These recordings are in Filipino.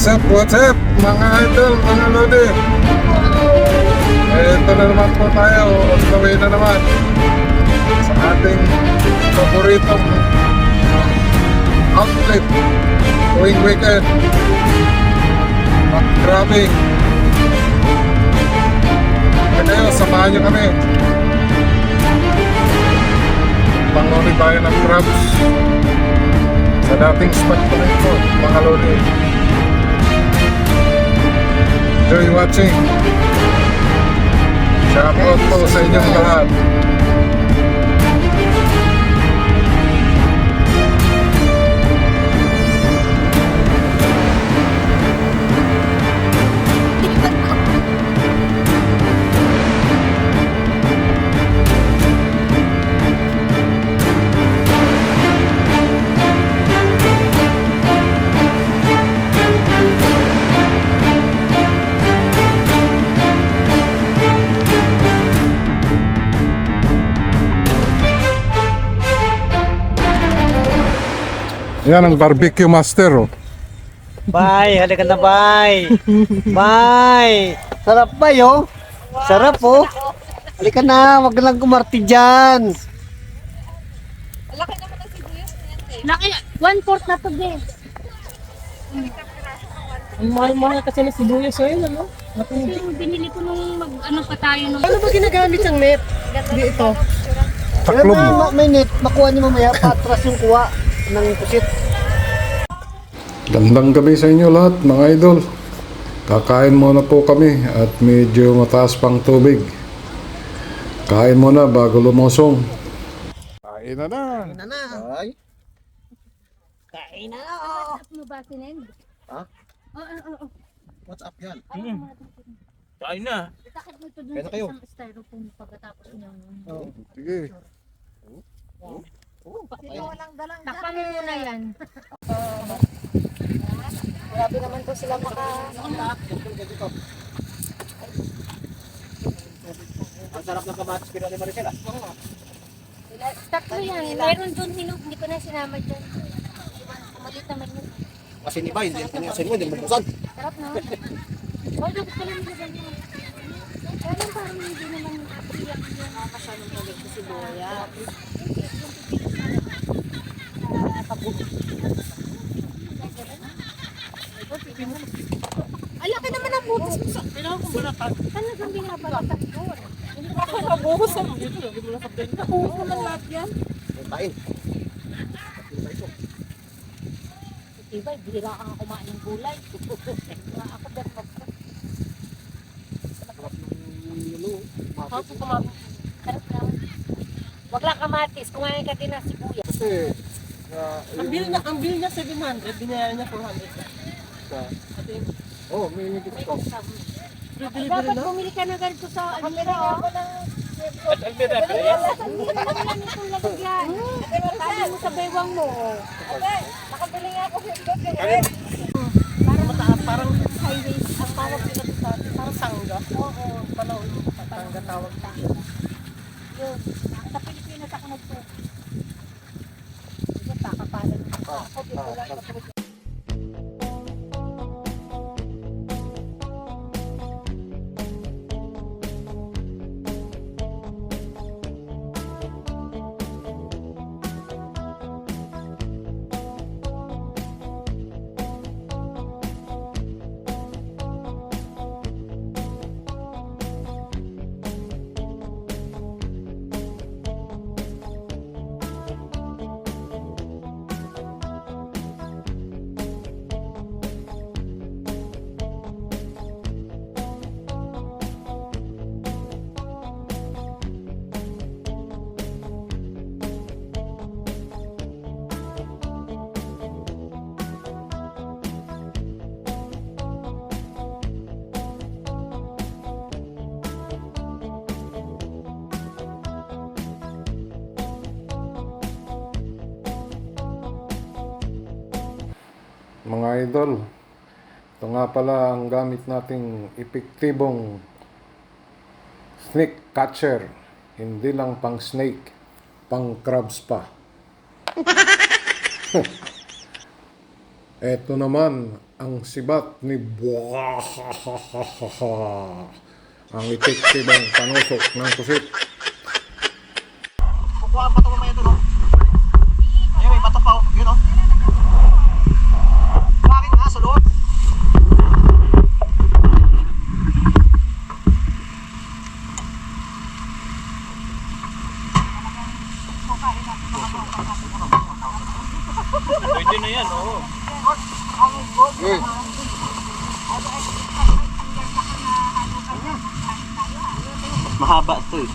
What's up mga idol, mga lodi. Ito na naman po tayo, on the way na naman sa ating paboritong outlet tuwing weekend, mag-grabbing. Kaya samahan nyo kami, pangulit tayo ng crabs sa dating spot ko na ito mga lodi. Enjoy watching. Shout out po sa inyong lahat. Yan ang barbecue master, oh. Bay, halika na bay. Bay, sarap ba yo? Sarap oh. Halika na, wag lang kumarti dyan. Laki naman ang sibuyas na yan eh. Laki, 1/4 na to, be. Ang mahal-mahal kasi na sibuyas ngayon, ano? Yung binili ko nung ano pa tayo nung... Ano ba ginagamit ang net? Hindi ito. Taklob. May net, makuha niyo mamaya, patras yung kuha ng pusit. Gandang gabi sa inyo lahat mga idol. Kakain muna po kami at medyo mataas pang tubig. Kain muna bago lumusong. Kain na na. Kain na na. Ay. Kain na na. WhatsApp mo ba si Nend? Ha? Oo. What's up yan? Kain na. Itakad mo ito dun Kaya na sa kayo. isang styrofoam pagkatapos niya. Sige. Sino walang dalang Takpan mo muna yan. Grabe naman po sila maka... Ang sarap ng kamatis pero ni Maricela. Tatlo yan. Meron dun hinog. Hindi ko na sinama dyan. Kumalit naman yun. Kasi ni Bay, hindi mo, hindi mo busan. Sarap na. O, dapat pala nilagyan mo. Pero parang hindi naman iyak yung Masyadong malit sa sibuyas. Ay, laki naman ang butas mo sa... Kailangan ko balatan. Talagang binabalatan doon. Ako nabuhos ang dito. Lagi mo na sa blender. Nakuha naman lahat yan. Kain. Diba, bihira kang kumain ng gulay. Ako pero magpapalatan. Ako po kumain. Sarap naman. Wag lang kamatis, kumain ka din ng sibuyas. Kasi Ang bill niya 700, binayaran niya 400. At yun, oh, may discount. delivery Dapat na. bumili ka na ganito sa Almira. At Almira, yes. Hindi naman lang itong lalagyan. Sabi mo sa bewang mo. Nakabili nga ako sa Mataas, parang highways. Ang tawag nila dito sa atin, parang sangga. Oo, panahon mo. Sangga tawag. Yun. Sa Pilipinas ako nagpupo. Diba, kakapalan mo. Ako dito lang nagpupo. Mga idol, ito nga pala ang gamit nating epektibong snake catcher. Hindi lang pang snake, pang crabs pa. Eto naman ang sibat ni Buwahahaha. Ang itik-tibang panusok ng pusit. Kukuha pa ito mamaya ito, no? Ayun, may bato pa, oh. Yun, no? Bakit nga, sa loob? Pwede na yan, oo. Mahaba ito eh.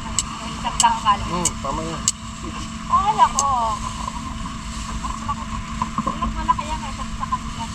Tama yan. Kala ko. Mas malaki yan kaysa sa kanila.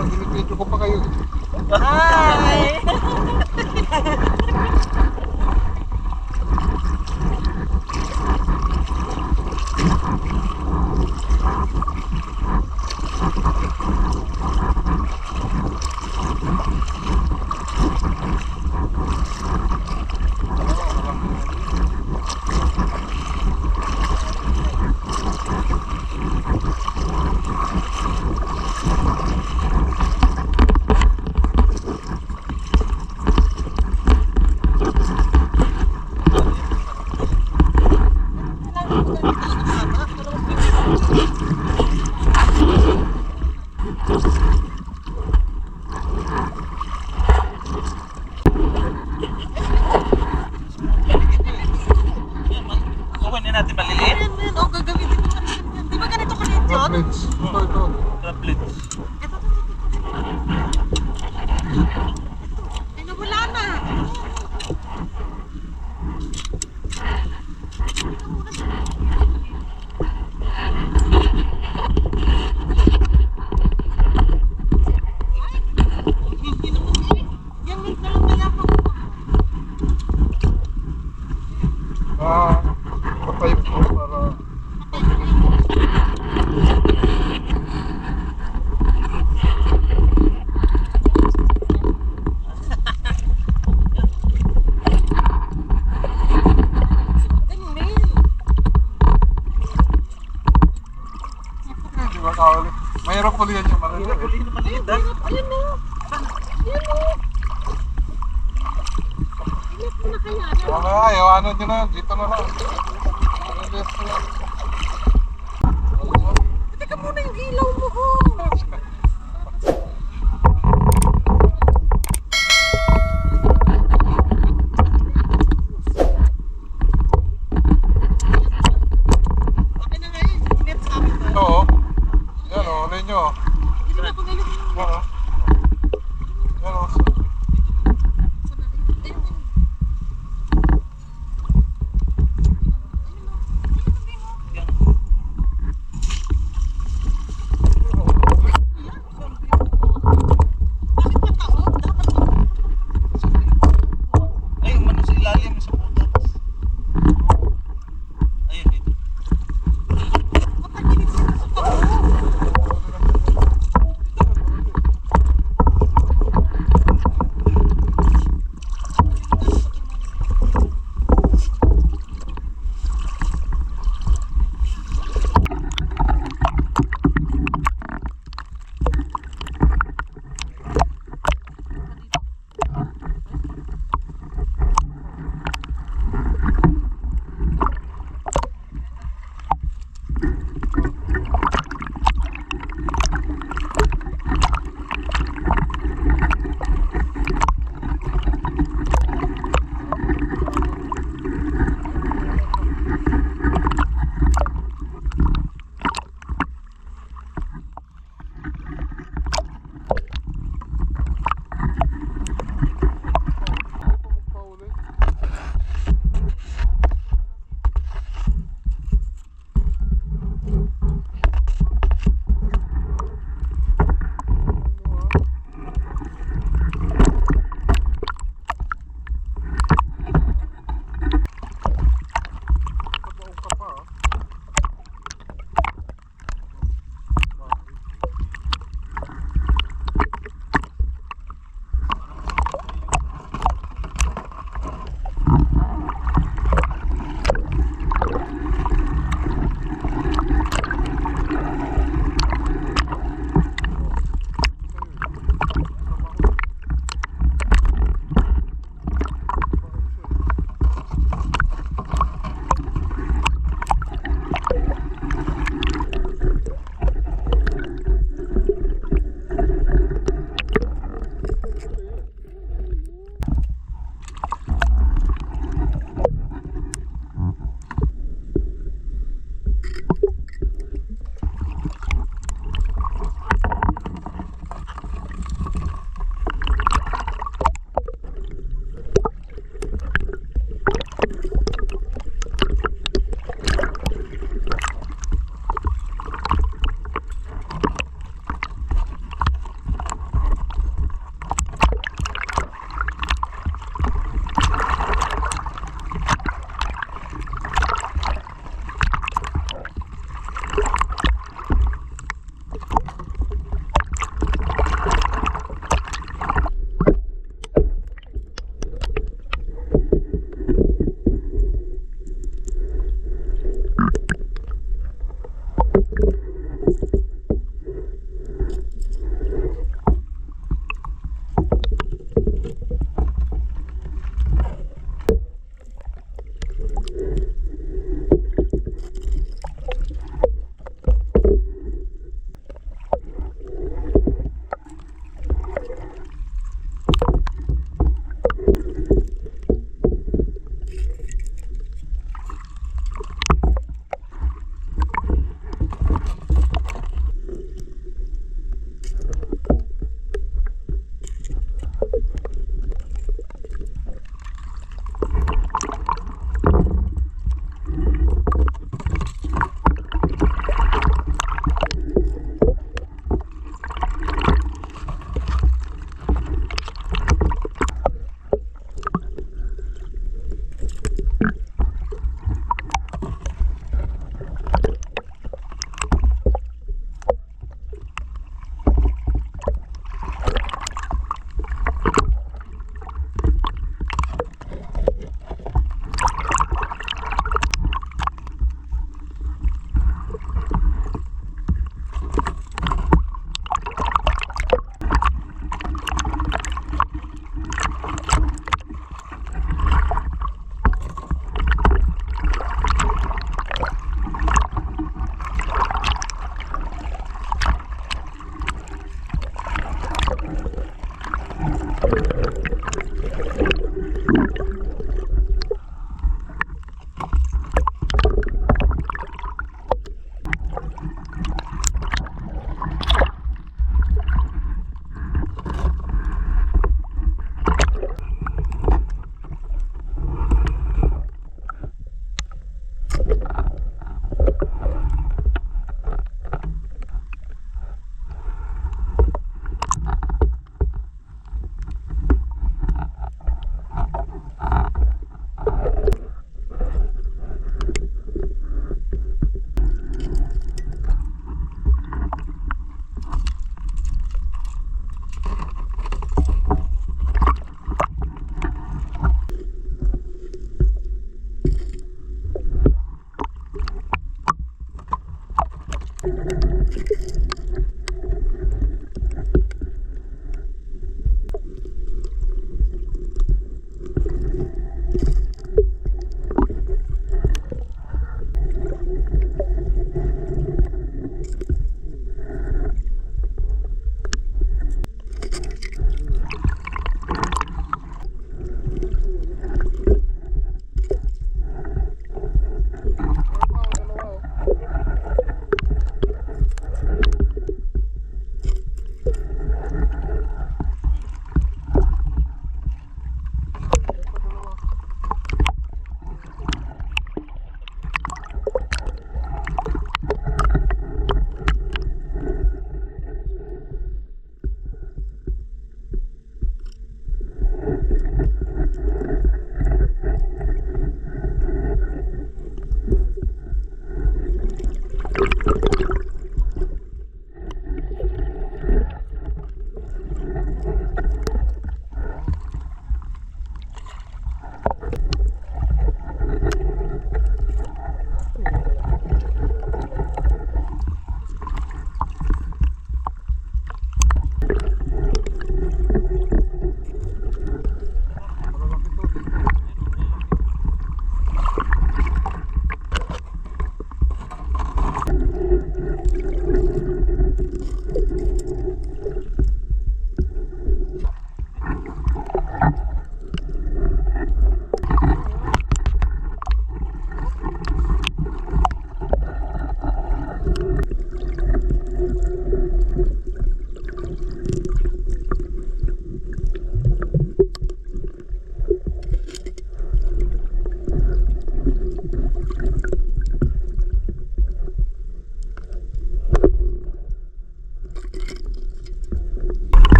Binibidyo ko pa kayo. Kukunin na natin maliliit. O, gagamitin mo siya. Di ba ganito kaliit yun? Droplets. Ito. Droplets. Ay, nawala na. Yan, may dalang kaya pa. Patay ko para... Di ba kawali? Mayroon ko liyan yung maliliit. Huli na maliit ah. Ayun na. Ayun na. Ingat mo na kaya. Wala, ayawanan nyo na. Dito na lang. Maliliit na lang. Teka muna yung ilaw mo. Oh. Okay na nga yun. Ingat sa amin. Ito oh. Yan oh, huli nyo. Hindi na ako ngayon. Yan oh. Yan oh.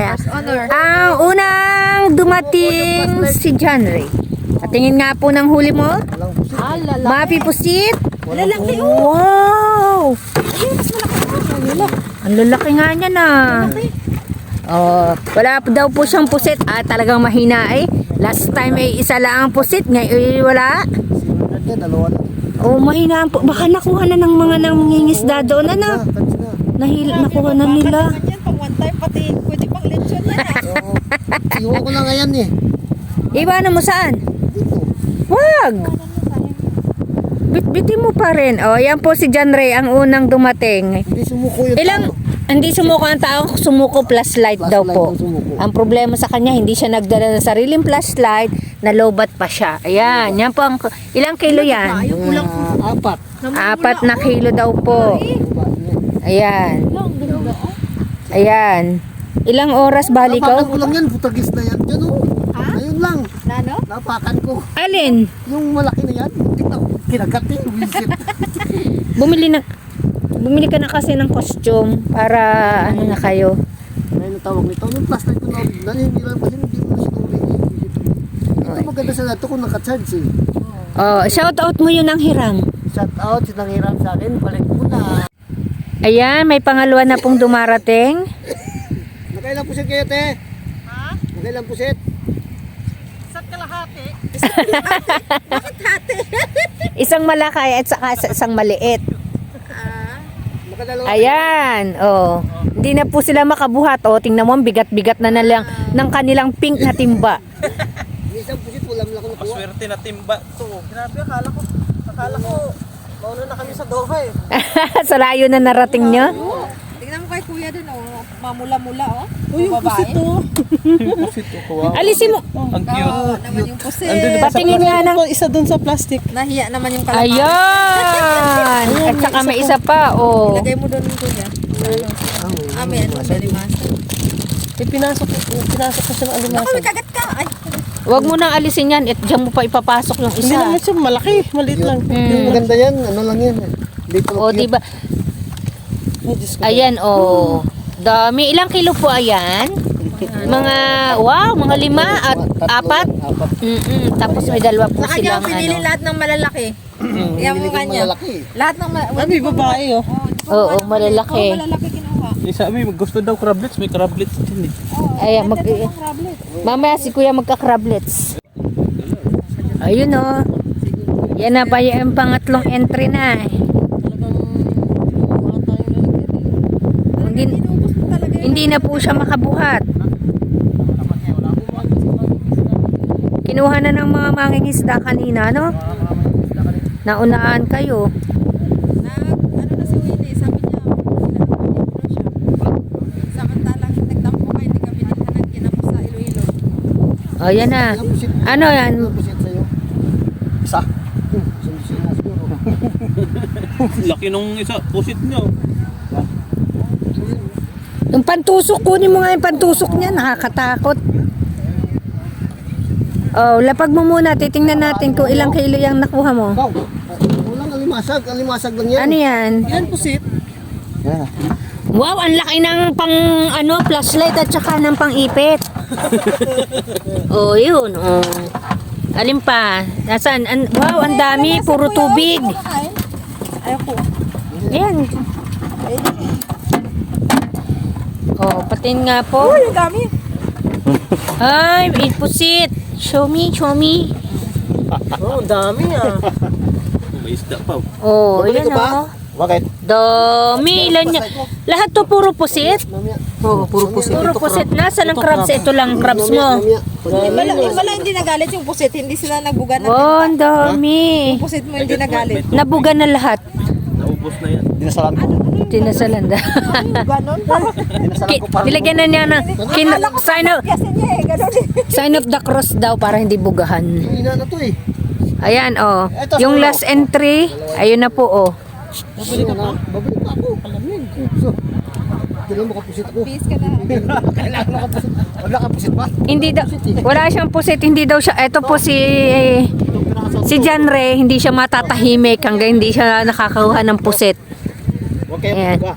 First honor. Ang unang dumating si John Ray. Patingin nga po ng huli mo. Mapi pusit. Lalaki Wow! Ang lalaki nga niya na. Oh, wala po daw po siyang pusit. Talagang mahina eh. Last time ay isa lang ang pusit. Ngayon wala. Dalawa na. Oh, mahina ang baka nakuha na ng mga nangingisda doon. Ano? Nakuha na nila. Yan, pang one time, pati pwede pang lechon yan. Iwan ko na ngayon eh. Iwanan mo saan? Wag! Bitbitin mo pa rin. Oh, yan po si John Ray, ang unang dumating. Hindi sumuko yung Hindi sumuko ang tao, sumuko flashlight daw po. Ang problema sa kanya, hindi siya nagdala ng sariling flashlight, nalobat pa siya. Ayan, yan po ang, ilang kilo yan? Apat. 4 na kilo daw po. Ayan. Ayan. Ilang oras balik Napakan ko? ko lang yan, putagis na yan. Yan o. Ayun lang. Nano? Napakan ko. Alin? Yung malaki na yan. Tingnan ko. Kinagat eh. Wisit. Bumili ka na kasi ng costume para ano na kayo. Ngayon ang tawag nito. Yung plastic ko na. Naninilang pa din. Hindi mo na sinuli. Ito maganda sa nato kung nakacharge eh. Oh, shout out mo yun ang hiram. Shout out. Sinangiram sa akin. Balik mo na. Ayan, may pangalawa na pong dumarating. Nakailang pusit kayo te? Ha? Nakailang pusit? Isang malaki at saka isang maliit. Nakadalawa. Ayan, oh. Hindi na po sila makabuhat. Oh, tingnan mo, ang bigat-bigat na lang ng kanilang pink na timba. Yung isang pusit ulam lang ako nakuha. Paswerte na timba to. Grabe, akala ko, mauna na kami sa Doha eh. Sa layo na narating nyo. Tingnan mo kay kuya dun, oh. Mamula-mula, oh. Uy, yung pusit to. Pusit to, wow. Alisin mo. Ang cute. Oo, naman yung pusit. Andun diba sa Patingin nga ng... Isa dun sa plastic. Nahiya naman yung kalamari. Ayan! At saka may isa pa, oh. Lagay mo doon kuya. May ano, belimasa. Pinasok ko siya ng alimasa. May kagat ka. Ay, Huwag mo nang alisin yan. At diyan mo pa ipapasok yung Hindi isa. naman siya malaki. Maliit lang. Yung maganda yan. Ano lang yan eh. Hindi ko O, diba? Ay, Diyos ko. Ayan, oh. Dami. Ilang kilo po ayan? Mga, wow, mga 5 at 4. Tapos may 2 po sa kanya silang ang pinili ano. lahat ng malalaki. Yan mo kanya. Malaki. Lahat ng Sabi, babae oh. Oo, malalaki. malalaki kinuha. Sabi, gusto daw crablets. May crablets din eh. Ayan, mamaya si kuya magka-crablets. Ayun, oh. Yan na pa yung pangatlong entry na. Hindi na po siya makabuhat. Kinuha na ng mga mangingisda kanina, no? Naunaan kayo. Ano na si Winnie, sabi niya, samantalang nagtampo kayo, hindi kami naghanag kinapos sa Iloilo. O, yan na. Ano yan? Ilang pusit sa'yo? Isa. Isang pusit na siguro. Laki nung isa. Pusit nyo. Yung pantusok, kunin mo nga yung pantusok niya. Nakakatakot. Oh, lapag mo muna. Titingnan natin kung ilang kilo yung nakuha mo. Wow. Walang alimasag. Alimasag lang yan. Ano yan? Yan pusit. Yan. Wow, ang laki ng pang ano, flashlight at saka ng pang-ipit. Oh, yun. Oh. Alin pa? Nasaan? Wow, ang dami. Puro tubig. Ayoko. Ayan. Oh, patin nga po. Uy, ang dami. Ay, ipusit. Show me, show me. Oh, dami ah. May isda pa. Oh, Babalik ayan ka ba? oh. Bakit? Dami, ilan niya. Lahat to puro pusit. Mamaya. Oo, puro pusit. Puro pusit na. Saan ang crabs? Ito lang crabs mo. Mamaya. Wala hindi nagalit yung pusit, hindi sila nagbuga ng Oh, ang dami. Yung pusit mo hindi nagalit. Nabuga na lahat. Naubos na yan. Dinasalan ko. Tinasalanda. Ganon. Dinasalan ko para. Nilagyan na niya ng Kasi niya eh, ganon eh. sign of the cross daw para hindi bugahan. Ina na to eh. Ayan, oh. Yung last entry, ayun na po, oh. Babalik ka pa? Babalik pa ako. Alamig. So, kailan mo kapusit ako? Peace ka na. Kailangan mo kapusit. Wala kapusit ba? Hindi daw, wala siyang pusit, hindi daw siya, eto po si John Ray, hindi siya matatahimik hanggang hindi siya nakakakuha ng pusit. Huwag kayo Ayan. ba?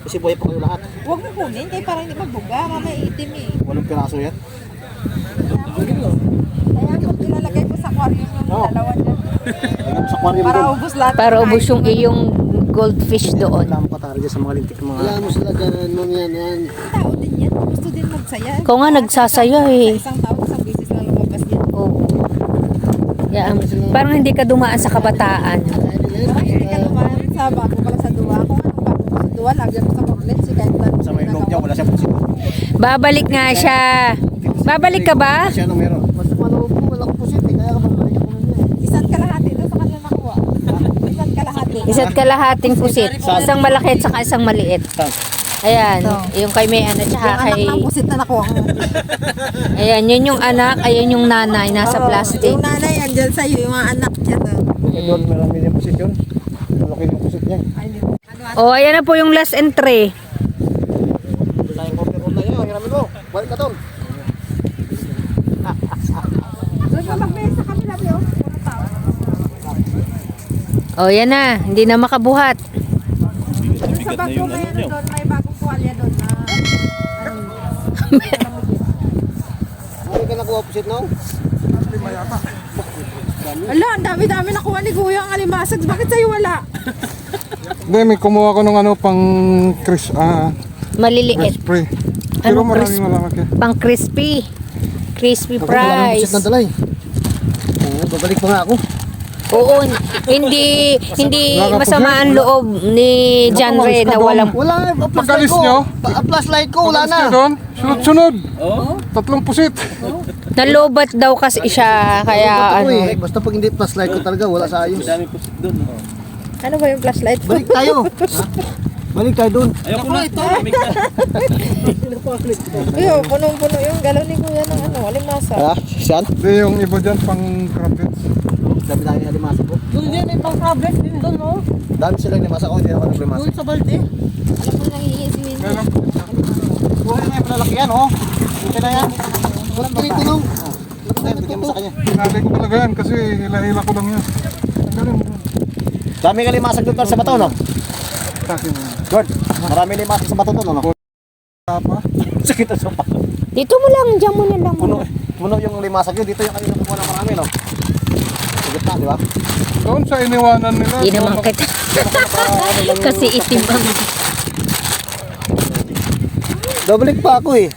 Kasi buhay pa kayo lahat. Huwag mo kunin, kaya parang hindi mabuga. Mamaya itim eh. 8 piraso yan. Kaya pag ilalagay ko sa aquarium yung dalawa dyan. Alam sa aquarium Para doon. ubos lahat. Para ubos yung iyong goldfish doon. Wala mo katara dyan sa mga lintik mga... Wala mo sila dyan, yan. Tao din yan. Gusto din magsaya. Ikaw nga nagsasaya eh. Isang tao, isang beses lang lumabas yan. Oo. Yeah, parang hindi ka dumaan sa kabataan. Parang hindi ka lumayan sa bago pala sa duwa. Kung anong bago ko sa duwa, lagi ako sa cornet. Si kahit lang. Sa may loob niya, wala siya pusito. Babalik nga siya. Babalik ka ba? Siya nung meron. Basta maloob mo, walang pusito. Kaya ka babalik ako na niya. Isa't kalahati doon sa kanila nakuha. Isa't kalahati. Isa't kalahating pusit. Isang malaki at saka isang maliit. Ayan, yung kay Mayan at saka Yung anak kay... ng pusit na nakuha ko. Ayan, yun yung anak, ayan yung nanay, nasa plastic. Yung nanay, andyan sa'yo, yung mga anak niya. Doon, marami niya pusit yun. Malaki yung pusit niya. Ay, di ba? Oh, ayan na po yung last entry. Wala yung order on tayo. Hiramin mo. Balik ka doon. Doon ka magbigay sa kanila, Bio. Mga tao. Oh, yan na, hindi na makabuhat. Doon sa bago may ano doon, may bagong kuwalya doon na... Hindi ka nakuha pusit no? Ala, ang dami-dami nakuha ni Kuya ang alimasag. Bakit sa'yo wala? Hindi, may kumuha ko ng ano pang Maliliit. spray. Ano, Pero maraming malaki. Pang crispy. Crispy Ako, maraming pusit fries. na dalay. Oo, babalik pa nga ako. Oo, hindi masama ang loob ni John Ray na walang... Wala, Pagkalis nyo? flashlight ko, wala na. Doon, sunod-sunod. Tatlong pusit. Nalobat daw kasi siya, kaya ano... Basta pag hindi flashlight ko talaga, wala sa ayos. Dami pusit doon. Ano ba yung flashlight? Balik tayo. Balik tayo doon. Ayoko na ito. Yo, punong-puno yung galaw ni Kuya ng ano, alimasa. Ha? Siyan? Hindi, yung iba dyan pang crumpets. Dami tayo ni Alimasa ko. Doon din, may pang-problem din doon, no? Dami sila ni Alimasa ko, hindi ako naglimasa. Doon sa balde. Alam mo nangihingi si Winnie. Meron. Buhay na yung malalaki yan, oh. Okay na yan. Walang ganito nung. Lapit tayo, bigyan mo sa kanya. Hinali ko talaga yan kasi hila-hila ko lang yan. Galing. Dami ka limasag doon sa bato, no? Takin mo. Gord, marami limasag sa bato doon, no? Tapa. Sakit ang sopa. Dito mo lang, dyan mo na lang. Puno yung limasag yun. Dito yung kanina kumuha ng marami, no? Sagot na, di ba? Doon sa iniwanan nila. Hindi naman kita. Kasi itim ang... Dobalik pa ako eh.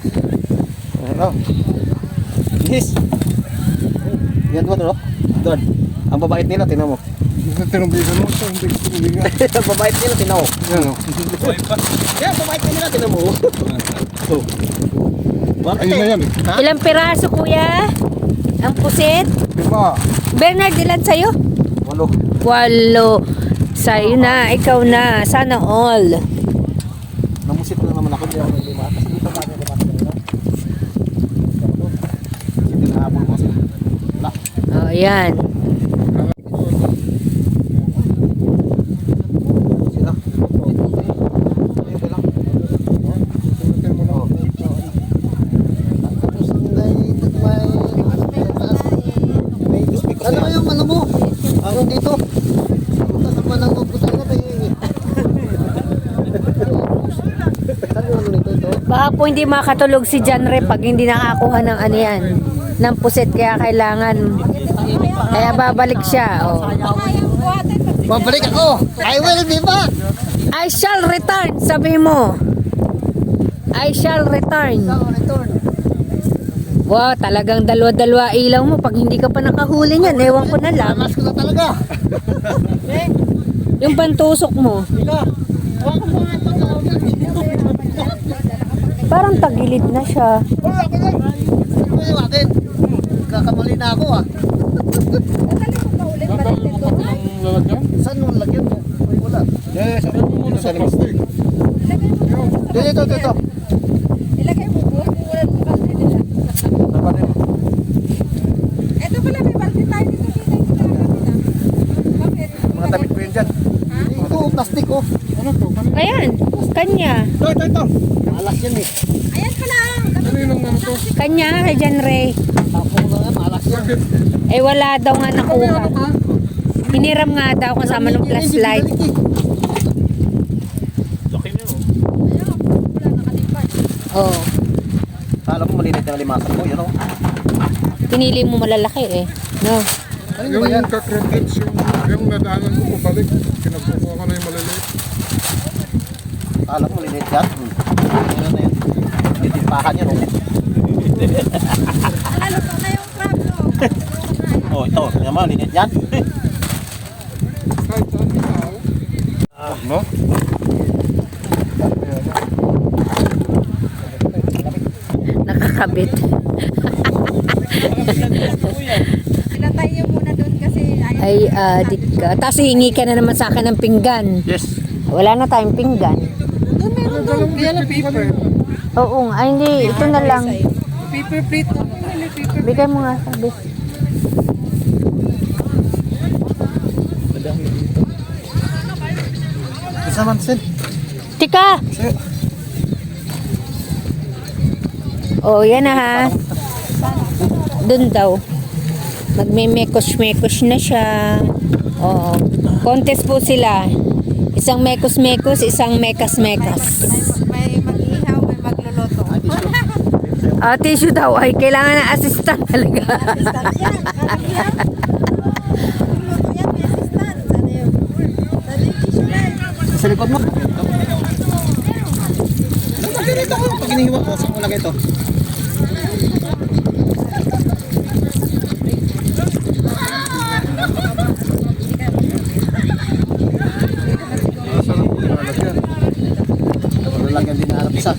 Ano? Yes. Yan mo, no? Doon. Ang babait nila, tinan mo. Tinubigan mo ito, hindi ko tinubigan. Ang babait nila, tinan mo. Yan o. Yan, babait nila, tinan mo. So. Bakit Ayun na yan eh. Ha? Ilang piraso, kuya? Ang pusit? Diba? Bernard, ilan sa'yo? 8. 8. Sa'yo na, ikaw na. Sana all. Namusit na naman ako, hindi ako naglimas. Kasi dito pa naglimas kanina. Sige, nahabol mo sila. Wala. Oh, yan. Sila. Ayun lang. Ano yung ano mo? Ako dito. Punta sa manang pupunta na tayo. Ano ano nito ito? Baka po hindi makatulog si John Ray pag hindi nakakuha ng ano yan. Ng pusit, kaya kailangan. Kaya babalik siya. Oh. Babalik ako! I will be back! I shall return, sabi mo. I shall return. Return. Wow, talagang dalawa-dalawa ilaw mo. Pag hindi ka pa nakahuli niyan, ewan ko na lang. Angas ko na talaga. Yung pantusok mo. Parang tagilid na siya. Ano yung akin? Kakamali na ako ah. Ang lalagyan? Saan nung lagyan mo? Ay, wala. Yes, ano mo muna sa plastic. Dito. Ilagay mo po. Wala ng balde nila. Ito pala, may balde tayo dito. Bakit? Mga damit ko yun dyan. Ito, plastic oh. Ano to? Ayan, kanya. Ito. Malas yan eh. Ayan pala. Kaninong ano to? Kanya kay John Ray. Tapong na nga, malas yan. Bakit? Eh wala daw nga nakuha. Hiniram nga daw kasama ng flashlight. Oh, Kala mo malilit yung alimasan ko, yun o. pinili mo malalaki eh. No. Yung kakrokets, yung nadaanan ko pabalik, kinakukuha ko na yung maliliit. Kala mo malilit yan. Ano na yun? Titimpahan yan o. Nalaluto na yung crab, no? Oh, ito. Yan mo, malilit yan. Kahit saan yung tao. No? Nakakabit. Pinatay niyo muna doon kasi ayaw. Ay, adik ka. Tapos hihingi ka na naman sa akin ng pinggan. Yes. Wala na tayong pinggan. Kaya lang paper. Oo nga. Ay, hindi. Ito na lang. Paper plate na. Paper. Bigay mo nga sabi. Isa man, Sid. Tika! Oh, yan na ha. Doon daw. Magme-mekos-mekos na siya. Oo. Contest po sila. Isang mekos-mekos, isang mekas-mekas. May mag-ihaw, may magluluto. Tissue daw. Ay, kailangan ng assistant talaga. Assistant yan. Karang yan. Magluluto yan, may assistant. Sana yun. Sana yung tissue lang. Sa likod mo. Dito ako. Pag inihiwa ko, saan ko lagay ito? Lagyan din na harap isa.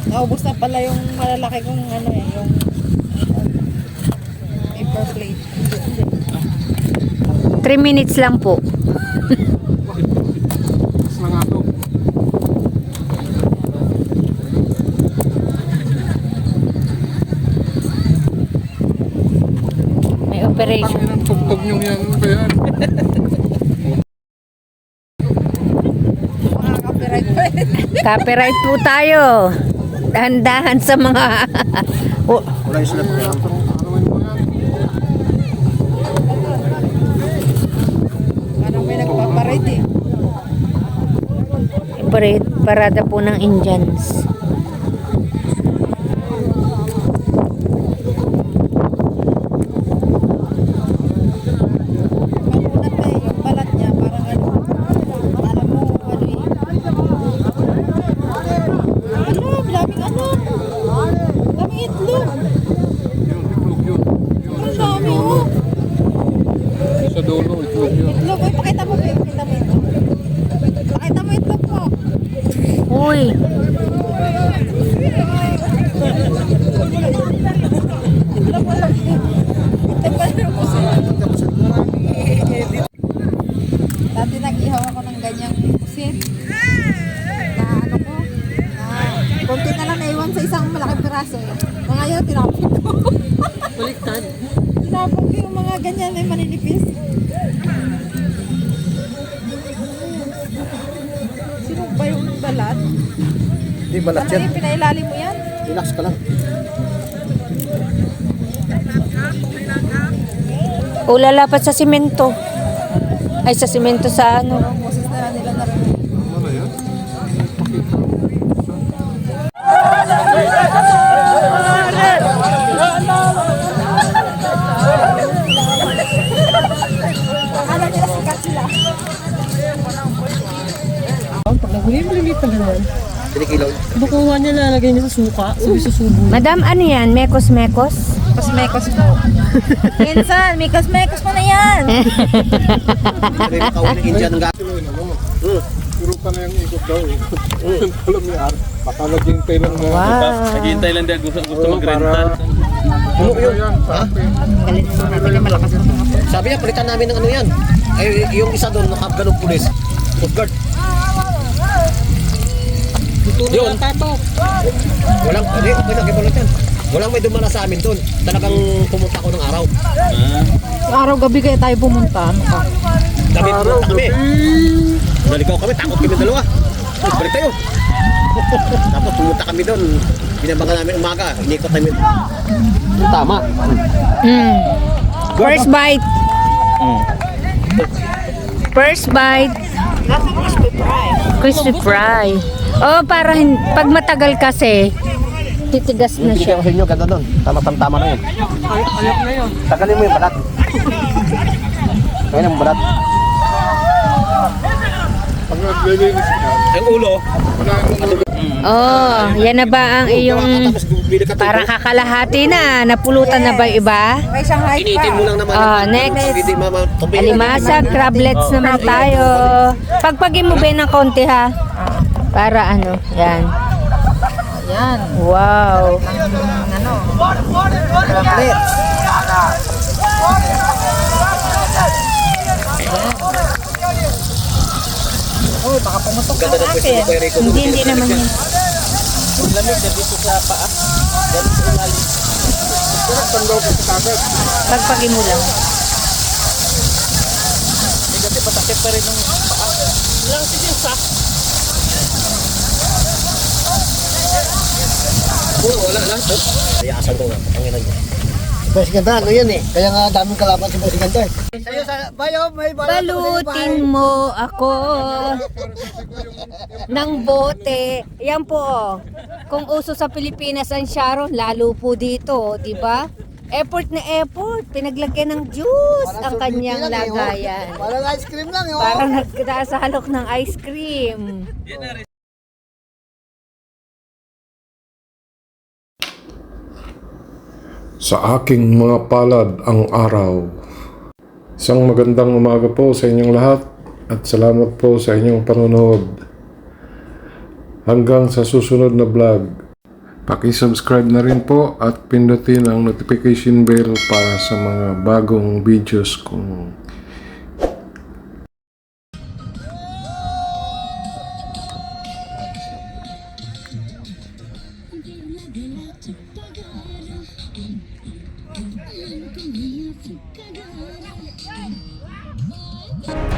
Naubos na pala yung malalaki kong ano eh, yung paper plate. 3 minutes lang po. Mas na nga to. May operation. Ang tugtog nyo yan ba yan? Mga copyright pa rin. Copyright po tayo. Dahan-dahan sa mga... Oh, Wala yung slap ko lang. Anuin mo yan. Parang may nagpaparate eh. parada po ng Indians. Makunat na eh, yung balat niya, parang ano, alam mo, ano eh. Ano, daming ano. Daming itlog. Yung itlog yun. Ang dami oh. Sa dulo, itlog yun. Itlog, ay pakita mo ba yung pakita mo itlog. Pakita mo itlog mo. Uy, Itlog mo lang. Itlog pa rin po sila. Dati nag-ihaw ako ng ganyang pusit. Na ano ko, na konti na lang naiwan sa isang malaking piraso eh. Na ngayon, tinapon ko. Baliktad. Tinapon ko yung mga ganyan na maninipis. Sino ba yung balat? Hindi balat Ano yan. yung pinailalim mo yan? Relax ka lang. o lalapat sa simento. Ay, sa simento sa ano. Ang boses na lang nila narinig. Ano yan? Akala nila sikat sila. Pag nahuli, maliliit na ganun. Kinikilaw. Bukuha niya lalagay niya sa suka. Sabi susubo. Madam, ano yan? Mekos-mekos? Mekos po. Minsan, mekos mo na yan. Sabi mo kauli ng Indian ng gato. Puro pa na yung ikot daw eh. Alam niya, baka naghintay lang na. Wow. Naghihintay lang dahil gusto mag-rental. Ano yun? Yan, sabi. Sabi niya malakas na mga po. Sabi niya, palitan namin ng ano yan. Ay, yung isa doon, nakaganong pulis. Coast Guard. Yun. Walang, hindi, okay na, kibalot yan. Walang may dumala sa amin doon. Talagang pumunta ako ng araw. Araw-gabi kaya tayo pumunta. Ano ka? Gabi pumunta kami. Naligaw kami, takot kami dalawa. Balik tayo. Tapos pumunta kami doon. Binabangan namin umaga. Inikot namin. Yung tama. First bite. First bite. Crispy fry. Oh, para pag matagal kasi, titigas na Hindi siya. ko sa inyo, ganda doon. Tama na yun. Ayok na yun. Tagalin mo yung balat. Kaya yung balat. Pag naglilinis ka, Ang ulo. wala nang Oh, yan na ba ang iyong para kakalahati na? Napulutan na ba yung iba? May siyang height Initin mo pa. lang naman. Next. Hindi tubig. Alimasag, crablets naman tayo. Pagpagin mo ba ng konti ha? Para ano, yan. Yan. Wow. Ano? Crablets. Oh, baka pumutok Ganda ng ng pwesto akin. mo kay Rico. Hindi naman yan. Ang lamig na dito sa paa. Dito sa ilalim. Pagpagin mo lang. Hindi kasi patakip pa rin ng paa. Lang sige sa. Wala lang. Ayasan ko nga. Panginan niya. Boss Ganda, ano yan eh. Kaya nga daming kalaban si Boss Ganda eh. Sa'yo sa bayo, may Balutin mo ako ng bote. Yan po. Oh. Kung uso sa Pilipinas ang Sharon, lalo po dito, di ba? Effort na effort. Pinaglagyan ng juice ang kanyang lagayan. Parang ice cream lang yun. Parang nagkasalok ng ice cream. sa aking mga palad ang araw. Isang magandang umaga po sa inyong lahat at salamat po sa inyong panonood. Hanggang sa susunod na vlog, paki-subscribe na rin po at pindutin ang notification bell para sa mga bagong videos kong Kagara.